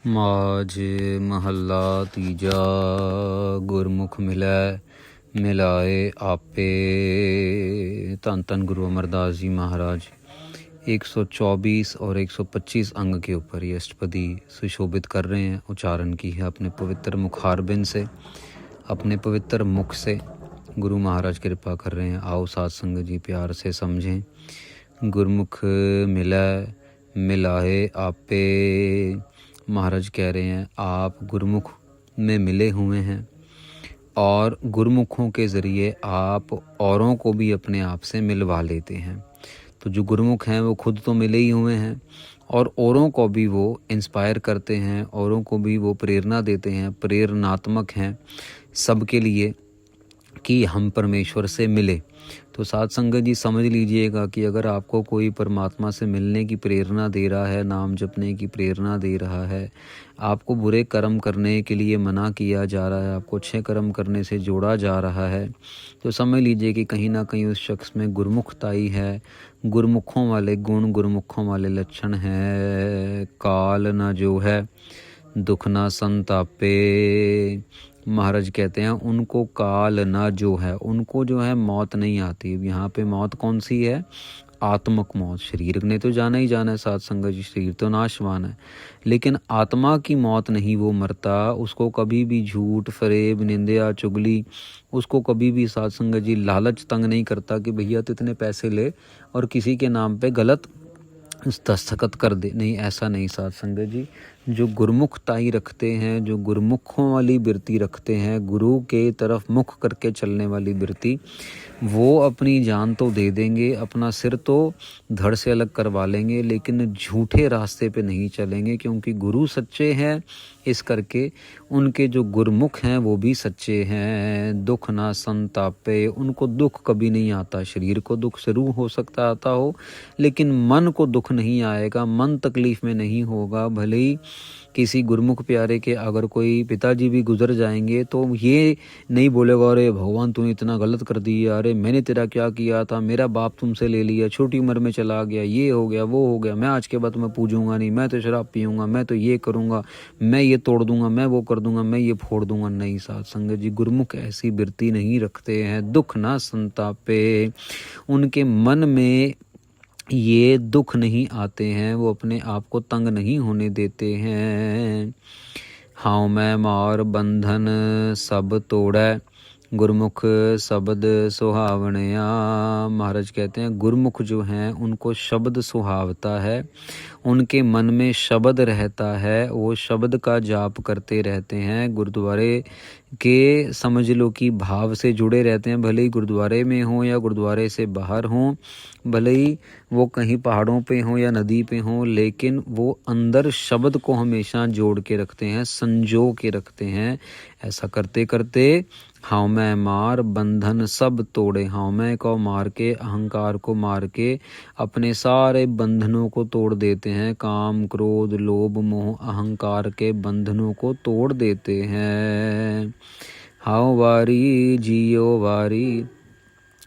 ਮਾਝ ਮਹੱਲਾ ਤੀਜਾ। ਗੁਰਮੁਖ ਮਿਲੈ ਮਿਲਾਏ आपे। ਧੰਨ ਧੰਨ गुरु अमरदास जी महाराज 124 और 125 अंग के ऊपर ये अष्टपदी सुशोभित कर रहे हैं। उच्चारण की है अपने पवित्र मुखारबिंद से, अपने पवित्र मुख से गुरु महाराज कृपा कर रहे हैं। आओ साथ संग जी प्यार से समझें। गुरमुख मिला मिलाए आपे। महाराज कह रहे हैं आप गुरमुख में मिले हुए हैं और गुरमुखों के ज़रिए आप औरों को भी अपने आप से मिलवा लेते हैं। तो जो गुरमुख हैं वो खुद तो मिले ही हुए हैं और औरों को भी वो इंस्पायर करते हैं, औरों को भी वो प्रेरणा देते हैं, प्रेरणात्मक हैं सबके लिए कि हम परमेश्वर से मिले। तो साथ संगत जी समझ लीजिएगा कि अगर आपको कोई परमात्मा से मिलने की प्रेरणा दे रहा है, नाम जपने की प्रेरणा दे रहा है, आपको बुरे कर्म करने के लिए मना किया जा रहा है, आपको अच्छे कर्म करने से जोड़ा जा रहा है, तो समझ लीजिए कि कहीं ना कहीं उस शख्स में गुरमुखता ही है, गुरमुखों वाले गुण, गुरमुखों वाले लक्षण हैं। काल न जो है दुख ना संतापे। महाराज कहते हैं उनको काल ना जो है, उनको जो है मौत नहीं आती। यहाँ पे मौत कौन सी है? आत्मक मौत। शरीर ने तो जाना ही जाना है साथ संगत जी, शरीर तो नाशवान है, लेकिन आत्मा की मौत नहीं वो मरता। उसको कभी भी झूठ, फरेब, निंदा, चुगली, उसको कभी भी साथ संगत जी लालच तंग नहीं करता कि भैया तो इतने पैसे ले और किसी के नाम पे गलत दस्तखत कर दे। नहीं, ऐसा नहीं साथ संगत जी। जो गुरमुखता ही रखते हैं, जो गुरमुखों वाली वृत्ति रखते हैं, गुरु के तरफ मुख करके चलने वाली वृत्ति, वो अपनी जान तो दे देंगे, अपना सिर तो धड़ से अलग करवा लेंगे, लेकिन झूठे रास्ते पे नहीं चलेंगे, क्योंकि गुरु सच्चे हैं। इस करके उनके जो गुरमुख हैं वो भी सच्चे हैं। दुख ना संतापे, उनको दुख कभी नहीं आता। शरीर को दुख जरूर हो सकता आता हो, लेकिन मन को दुख नहीं आएगा, मन तकलीफ में नहीं होगा। भले ही किसी गुरमुख प्यारे के अगर कोई पिताजी भी गुजर जाएंगे तो ये नहीं बोलेगा अरे भगवान तूने इतना गलत कर दिया, अरे मैंने तेरा क्या किया था, मेरा बाप तुमसे ले लिया, छोटी उम्र में चला गया, ये हो गया वो हो गया, मैं आज के बाद मैं पूजूंगा नहीं, मैं तो शराब पीऊंगा, मैं तो ये करूंगा, मैं ये तोड़ दूंगा, मैं वो कर दूंगा, मैं ये फोड़ दूंगा। नहीं साथ संगत जी, गुरमुख ऐसी वृत्ति नहीं रखते हैं। दुख ना संतापे, उनके मन में ये दुख नहीं आते हैं, वो अपने आप को तंग नहीं होने देते हैं। हाउ मैं मार बंधन सब तोड़ै, गुरमुख शब्द सुहावणया। महाराज कहते हैं गुरमुख जो हैं उनको शब्द सुहावता है, उनके मन में शब्द रहता है, वो शब्द का जाप करते रहते हैं, गुरुद्वारे के समझ लो कि भाव से जुड़े रहते हैं। भले ही गुरुद्वारे में हों या गुरुद्वारे से बाहर हों, भले ही वो कहीं पहाड़ों पे हों या नदी पे हों, लेकिन वो अंदर शब्द को हमेशा जोड़ के रखते हैं, संजो के रखते हैं। ऐसा करते करते हाँ मैं मार बंधन सब तोड़े, हाँ मैं को मार के, अहंकार को मार के अपने सारे बंधनों को तोड़ देते हैं। काम, क्रोध, लोभ, मोह, अहंकार के बंधनों को तोड़ देते हैं। हाउ वारी जियो वारी,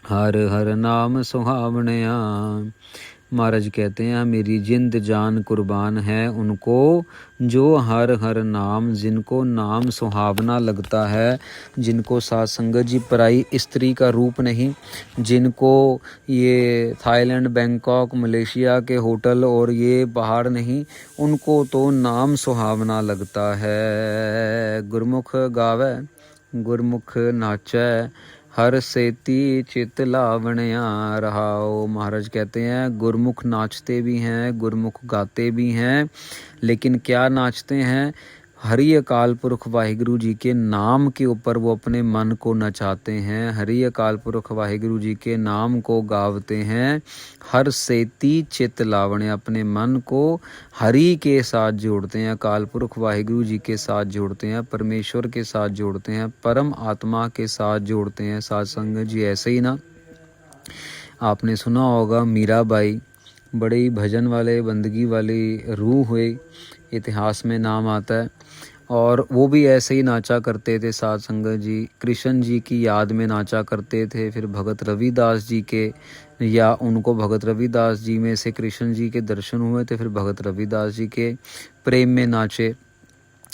हर हर नाम सुहावणया। महाराज कहते हैं मेरी जिंद जान कुर्बान है उनको जो हर हर नाम, जिनको नाम सुहावना लगता है, जिनको साथ संगत जी पराई स्त्री का रूप नहीं, जिनको ये थाईलैंड, बैंकॉक, मलेशिया के होटल और ये पहाड़ नहीं, उनको तो नाम सुहावना लगता है। गुरमुख गावे गुरमुख नाचै, हर सेती चित लावणया रहाओ। महाराज कहते हैं गुरमुख नाचते भी हैं, गुरमुख गाते भी हैं, लेकिन क्या नाचते हैं? हरि अकाल पुरख वाहिगुरु जी के नाम के ऊपर वो अपने मन को नचाते हैं, हरि अकाल पुरख वाहिगुरु जी के नाम को गावते हैं। हर सेती चित लावणे, अपने मन को हरि के साथ जोड़ते हैं, अकाल पुरख वाहिगुरु जी के साथ जोड़ते हैं, परमेश्वर के साथ जोड़ते हैं, परम आत्मा के साथ जोड़ते हैं। साथ संगत जी ऐसे ही ना, आपने सुना होगा मीराबाई बड़े ही भजन वाले, बंदगी वाली रूह हुए, इतिहास में नाम आता है, और वो भी ऐसे ही नाचा करते थे। साथ संगत जी कृष्ण जी की याद में नाचा करते थे। फिर भगत रविदास जी के, या उनको भगत रविदास जी में से कृष्ण जी के दर्शन हुए थे, फिर भगत रविदास जी के प्रेम में नाचे।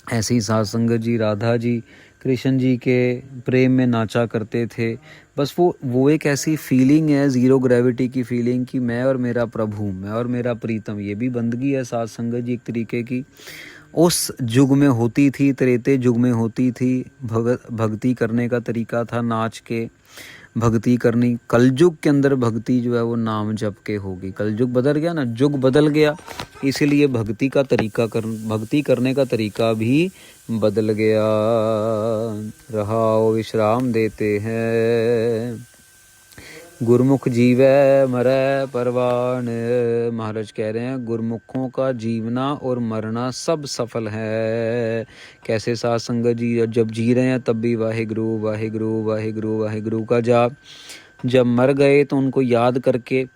ऐसे ही साध संगत जी राधा जी कृष्ण जी के प्रेम में नाचा करते थे। बस वो एक ऐसी फीलिंग है, ज़ीरो ग्रेविटी की फीलिंग कि मैं और मेरा प्रभु, मैं और मेरा प्रीतम। ये भी बंदगी है साध संगत जी एक तरीके की। उस युग में होती थी, त्रेते युग में होती थी। भक्ति करने का तरीका था नाच के भक्ति करनी। कलयुग के अंदर भक्ति जो है वो नाम जप के होगी। कलयुग बदल गया ना, युग बदल गया, इसीलिए भक्ति करने का तरीका भी बदल गया। रहाओ विश्राम देते हैं, गुरमुख जीवै मरै परवान। महाराज कह रहे हैं गुरमुखों का जीवना और मरना सब सफल है। कैसे साध संगत जी जब जी रहे हैं तब भी वाहिगुरु वाहिगुरु वाहिगुरु वाहिगुरु का जाप, जब मर गए तो उनको याद करके,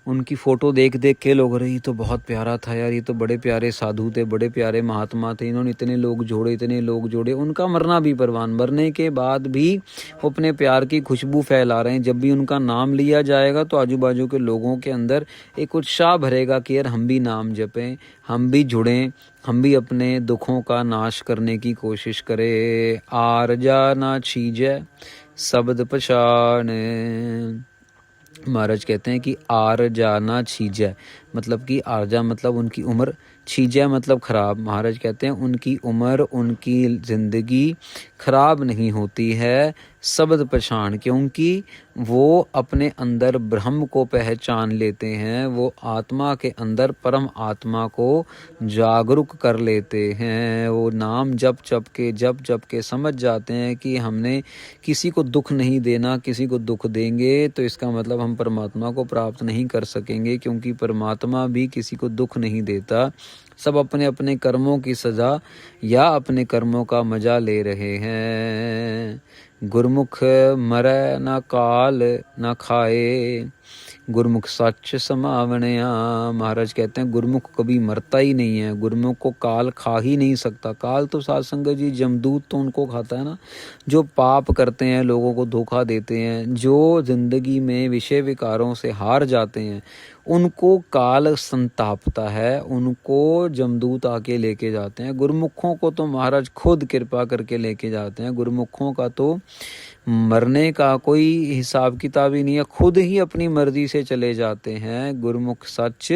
उनकी फ़ोटो देख देख के लोग, अरे ये तो बहुत प्यारा था यार, ये तो बड़े प्यारे साधु थे, बड़े प्यारे महात्मा थे, इन्होंने इतने लोग जोड़े। उनका मरना भी परवान। मरने के बाद भी वो अपने प्यार की खुशबू फैला रहे हैं। जब भी उनका नाम लिया जाएगा तो आजू बाजू के लोगों के अंदर एक उत्साह भरेगा कि यार हम भी नाम जपें, हम भी जुड़ें, हम भी अपने दुखों का नाश करने की कोशिश करें। आरजा ना छीजै शब्द पछान। महाराज कहते हैं कि आरजा ना छीजै, मतलब कि आरजा मतलब उनकी उम्र, छीजै मतलब खराब। महाराज कहते हैं उनकी उम्र, उनकी ज़िंदगी खराब नहीं होती है शब्द पहचान, क्योंकि वो अपने अंदर ब्रह्म को पहचान लेते हैं। वो आत्मा के अंदर परम आत्मा को जागरूक कर लेते हैं। वो नाम जप के समझ जाते हैं कि हमने किसी को दुख नहीं देना। किसी को दुख देंगे तो इसका मतलब हम परमात्मा को प्राप्त नहीं कर सकेंगे, क्योंकि परमात्मा भी किसी को दुख नहीं देता। सब अपने अपने कर्मों की सज़ा या अपने कर्मों का मजा ले रहे हैं। गुरमुख मरै ना काल ना खाए, गुरमुख सच समावणया। महाराज कहते हैं गुरमुख कभी मरता ही नहीं है, गुरमुख को काल खा ही नहीं सकता। काल तो साध संगत जी जमदूत तो उनको खाता है ना, जो पाप करते हैं, लोगों को धोखा देते हैं, जो जिंदगी में विषय विकारों से हार जाते हैं, उनको काल संतापता है, उनको जमदूत आके लेके जाते हैं। गुरमुखों को तो महाराज खुद कृपा करके लेके जाते हैं। गुरमुखों का तो मरने का कोई हिसाब किताब ही नहीं है, खुद ही अपनी मर्जी से चले जाते हैं। गुरमुख सच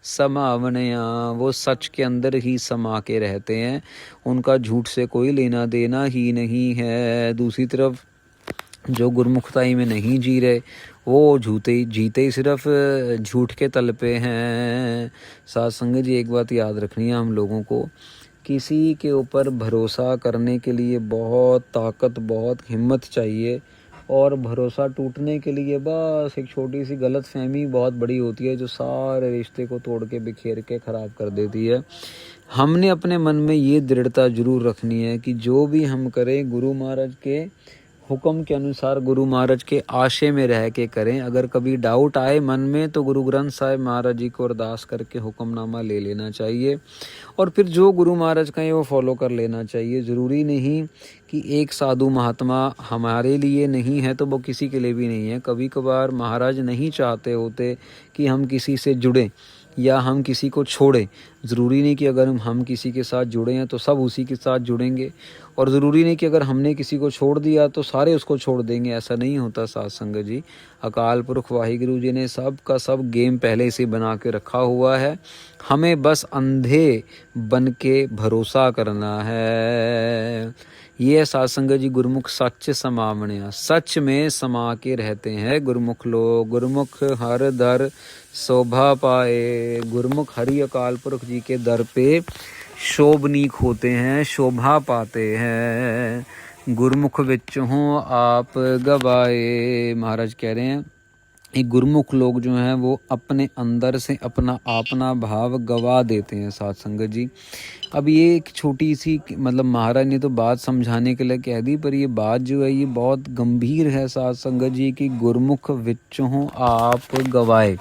समावनया, वो सच के अंदर ही समा के रहते हैं, उनका झूठ से कोई लेना देना ही नहीं है। दूसरी तरफ जो गुरमुखताई में नहीं जी रहे, वो जीते ही सिर्फ झूठ के तल पे हैं। साध संगत जी एक बात याद रखनी है हम लोगों को, किसी के ऊपर भरोसा करने के लिए बहुत ताकत, बहुत हिम्मत चाहिए, और भरोसा टूटने के लिए बस एक छोटी सी गलत फहमी बहुत बड़ी होती है, जो सारे रिश्ते को तोड़ के बिखेर के ख़राब कर देती है। हमने अपने मन में ये दृढ़ता जरूर रखनी है कि जो भी हम करें गुरु महाराज के हुक्म के अनुसार, गुरु महाराज के आशय में रह के करें। अगर कभी डाउट आए मन में तो गुरु ग्रंथ साहिब महाराज जी को अरदास करके हुक्मनामा ले लेना चाहिए, और फिर जो गुरु महाराज कहें वो फॉलो कर लेना चाहिए। ज़रूरी नहीं कि एक साधु महात्मा हमारे लिए नहीं है तो वो किसी के लिए भी नहीं है। कभी कभार महाराज नहीं चाहते होते कि हम किसी से जुड़ें या हम किसी को छोड़ें। ज़रूरी नहीं कि अगर हम किसी के साथ जुड़े हैं तो सब उसी के साथ जुड़ेंगे, और ज़रूरी नहीं कि अगर हमने किसी को छोड़ दिया तो सारे उसको छोड़ देंगे। ऐसा नहीं होता साध संगत जी। अकाल पुरख वाहिगुरु जी ने सब का सब गेम पहले से बना के रखा हुआ है, हमें बस अंधे बन के भरोसा करना है। ये है साध संगत जी गुरमुख सच समावणया, सच में समा के रहते हैं गुरमुख लोग। गुरमुख हर दर शोभा पाए, गुरमुख हरि अकाल पुरख जी के दर पे शोभनीक होते हैं, शोभा पाते हैं। गुरमुख विच हों आप गवाए, महाराज कह रहे हैं ये गुरमुख लोग जो हैं वो अपने अंदर से अपना अपना भाव गवा देते हैं साध संगत जी। अब ये एक छोटी सी मतलब महाराज ने तो बात समझाने के लिए कह दी, पर ये बात जो है ये बहुत गंभीर है साध संगत जी की। गुरमुख विच हों आप गवाए,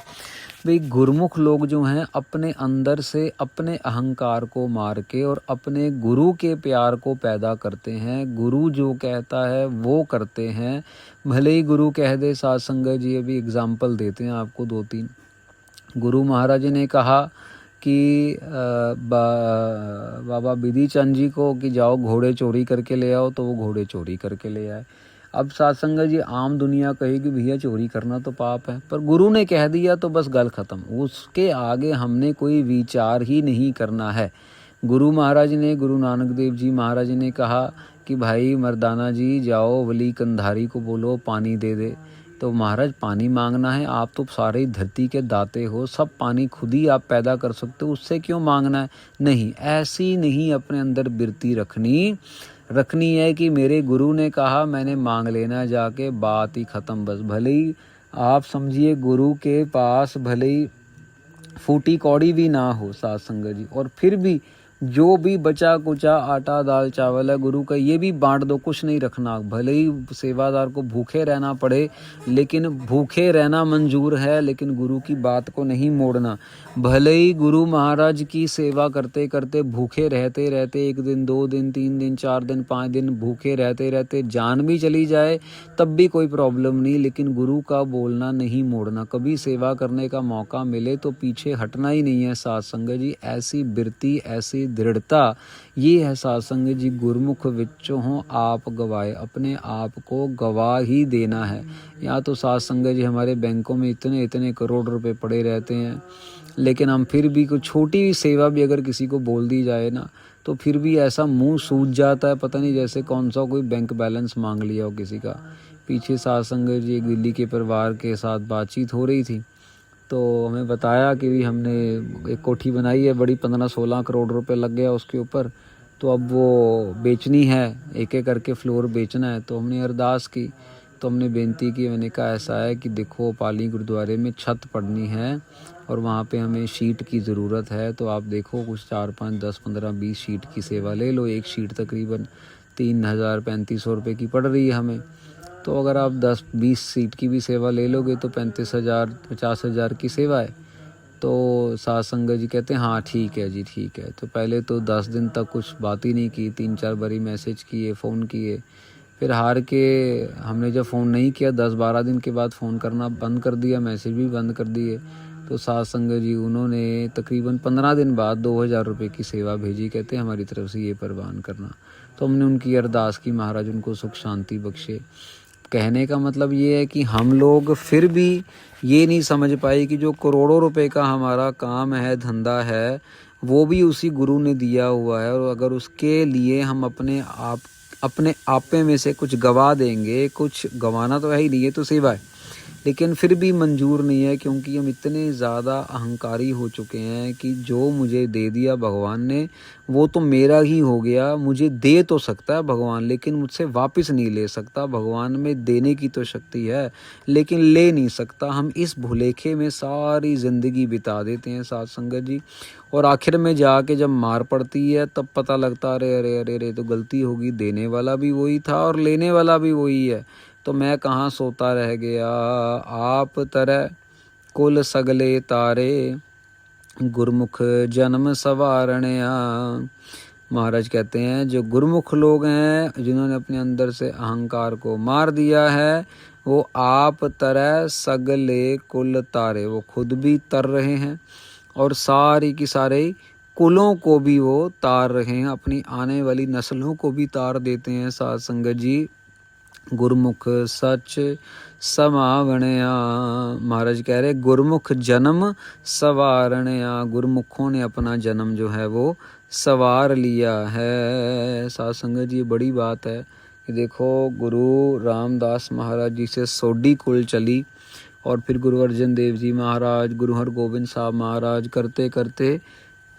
भाई गुरमुख लोग जो हैं अपने अंदर से अपने अहंकार को मार के और अपने गुरु के प्यार को पैदा करते हैं। गुरु जो कहता है वो करते हैं, भले ही गुरु कह दे। साध संगत जी अभी एग्जाम्पल देते हैं आपको 2-3। गुरु महाराज ने कहा कि बाबा बिधि चंद जी को कि जाओ घोड़े चोरी करके ले आओ, तो वो घोड़े चोरी करके ले आए। अब साध संगत जी आम दुनिया कहेगी भैया चोरी करना तो पाप है, पर गुरु ने कह दिया तो बस गल खत्म, उसके आगे हमने कोई विचार ही नहीं करना है। गुरु महाराज ने, गुरु नानक देव जी महाराज ने कहा कि भाई मर्दाना जी जाओ वली कंधारी को बोलो पानी दे दे, तो महाराज पानी मांगना है, आप तो सारे धरती के दाते हो, सब पानी खुद ही आप पैदा कर सकते हो, उससे क्यों मांगना है। नहीं, ऐसी नहीं अपने अंदर बिरती रखनी है कि मेरे गुरु ने कहा मैंने मांग लेना जाके, बात ही ख़त्म। बस भले ही आप समझिए गुरु के पास भले ही फूटी कौड़ी भी ना हो साध संगत जी, और फिर भी जो भी बचा कुचा आटा दाल चावल है गुरु का ये भी बांट दो, कुछ नहीं रखना। भले ही सेवादार को भूखे रहना पड़े, लेकिन भूखे रहना मंजूर है, लेकिन गुरु की बात को नहीं मोड़ना। भले ही गुरु महाराज की सेवा करते करते भूखे रहते रहते 1 दिन 2 दिन 3 दिन 4 दिन 5 दिन भूखे रहते रहते जान भी चली जाए तब भी कोई प्रॉब्लम नहीं, लेकिन गुरु का बोलना नहीं मोड़ना। कभी सेवा करने का मौका मिले तो पीछे हटना ही नहीं है साध संगत जी। ऐसी बिरती, ऐसी दृढ़ता, ये है साध संगत जी गुरमुख विचों हो आप गवाए, अपने आप को गवा ही देना है। यहाँ तो साध संगत जी हमारे बैंकों में इतने इतने करोड़ रुपए पड़े रहते हैं, लेकिन हम फिर भी कोई छोटी सेवा भी अगर किसी को बोल दी जाए ना तो फिर भी ऐसा मुंह सूज जाता है, पता नहीं जैसे कौन सा कोई बैंक बैलेंस मांग लिया हो किसी का। पीछे साध संगत जी एक दिल्ली के परिवार के साथ बातचीत हो रही थी, तो हमें बताया कि भी हमने एक कोठी बनाई है बड़ी, 15-16 करोड़ रुपए लग गया उसके ऊपर, तो अब वो बेचनी है, एक एक करके फ्लोर बेचना है। तो हमने अरदास की, तो हमने बेनती की, मैंने कहा ऐसा है कि देखो पाली गुरुद्वारे में छत पड़नी है और वहाँ पे हमें शीट की ज़रूरत है, तो आप देखो कुछ 4, 5, 10, 15, 20 शीट की सेवा ले लो। एक शीट तकरीबन 3,000-3,500 रुपये की पड़ रही है हमें, तो अगर आप 10-20 सीट की भी सेवा ले लोगे तो 35,000-50,000 की सेवा है। तो साध संगत जी कहते हैं हाँ ठीक है जी ठीक है। तो पहले तो 10 दिन तक कुछ बात ही नहीं की, 3-4 बारी मैसेज किए, फ़ोन किए, फिर हार के हमने जब फ़ोन नहीं किया 10-12 दिन के बाद फ़ोन करना बंद कर दिया, मैसेज भी बंद कर दिए। तो साध संगत जी उन्होंने तकरीबन 15 दिन बाद 2,000 रुपये की सेवा भेजी, कहते हैं हमारी तरफ से ये परवान करना। तो हमने उनकी अरदास की, महाराज उनको सुख शांति बख्शे। कहने का मतलब ये है कि हम लोग फिर भी ये नहीं समझ पाए कि जो करोड़ों रुपए का हमारा काम है, धंधा है, वो भी उसी गुरु ने दिया हुआ है, और अगर उसके लिए हम अपने आपे में से कुछ गवा देंगे, कुछ गंवाना तो है ही नहीं, ये तो सेवा है, लेकिन फिर भी मंजूर नहीं है, क्योंकि हम इतने ज़्यादा अहंकारी हो चुके हैं कि जो मुझे दे दिया भगवान ने वो तो मेरा ही हो गया। मुझे दे तो सकता है भगवान, लेकिन मुझसे वापस नहीं ले सकता। भगवान में देने की तो शक्ति है लेकिन ले नहीं सकता। हम इस भुलेखे में सारी ज़िंदगी बिता देते हैं साध संगत जी, और आखिर में जाके जब मार पड़ती है तब पता लगता अरे अरे अरे अरे तो गलती होगी, देने वाला भी वही था और लेने वाला भी वही है, तो मैं कहाँ सोता रह गया। आप तरह कुल सगले तारे, गुरमुख जन्म सवारणया। महाराज कहते हैं जो गुरमुख लोग हैं, जिन्होंने अपने अंदर से अहंकार को मार दिया है, वो आप तरह सगले कुल तारे, वो खुद भी तर रहे हैं और सारी की सारे कुलों को भी वो तार रहे हैं, अपनी आने वाली नस्लों को भी तार देते हैं साध संगत जी। गुरमुख सच समावणया। महाराज कह रहे गुरमुख जन्म सवारणया, गुरमुखों ने अपना जन्म जो है वो सवार लिया है। साध संगत जी बड़ी बात है कि देखो गुरु रामदास महाराज जी से सोडी कुल चली, और फिर गुरु अर्जन देव जी महाराज, गुरु हरगोबिंद साहब महाराज, करते करते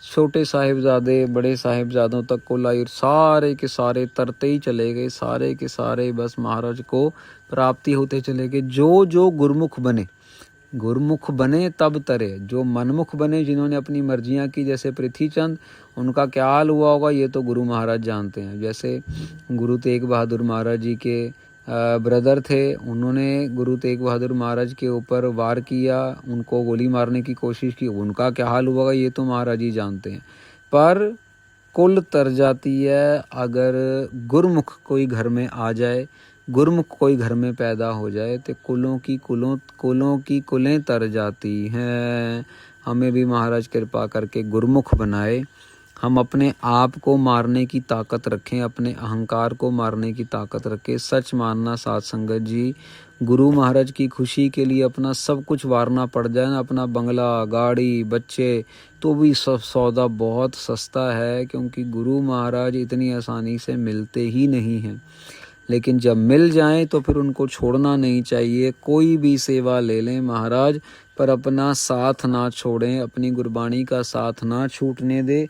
छोटे साहिबजादे बड़े साहिबजादों तक को लाई, सारे के सारे तरते ही चले गए, सारे के सारे बस महाराज को प्राप्ति होते चले गए। जो जो गुरमुख बने तब तरे, जो मनमुख बने, जिन्होंने अपनी मर्जियां की, जैसे पृथ्वीचंद, उनका क्या हाल हुआ होगा ये तो गुरु महाराज जानते हैं। जैसे गुरु तेग बहादुर महाराज जी के ब्रदर थे, उन्होंने गुरु तेग बहादुर महाराज के ऊपर वार किया, उनको गोली मारने की कोशिश की, उनका क्या हाल हुआ ये तो महाराज ही जानते हैं। पर कुल तर जाती है अगर गुरमुख कोई घर में आ जाए, गुरमुख कोई घर में पैदा हो जाए, तो कुलों की कुलें तर जाती हैं। हमें भी महाराज कृपा करके गुरुमुख बनाए। हम अपने आप को मारने की ताकत रखें, अपने अहंकार को मारने की ताकत रखें। सच मानना साध संगत जी, गुरु महाराज की खुशी के लिए अपना सब कुछ वारना पड़ जाए ना, अपना बंगला, गाड़ी, बच्चे, तो भी सब सौदा बहुत सस्ता है, क्योंकि गुरु महाराज इतनी आसानी से मिलते ही नहीं हैं। लेकिन जब मिल जाएं तो फिर उनको छोड़ना नहीं चाहिए। कोई भी सेवा ले लें महाराज, पर अपना साथ ना छोड़ें, अपनी गुरबाणी का साथ ना छूटने दें।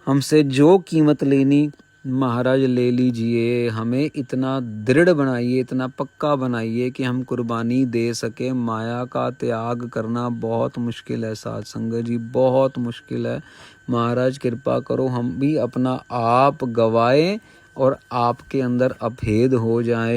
हमसे जो कीमत लेनी महाराज ले लीजिए, हमें इतना दृढ़ बनाइए, इतना पक्का बनाइए कि हम कुर्बानी दे सके। माया का त्याग करना बहुत मुश्किल है साध संगत जी, बहुत मुश्किल है। महाराज कृपा करो हम भी अपना आप गवाएं और आपके अंदर अभेद हो जाए।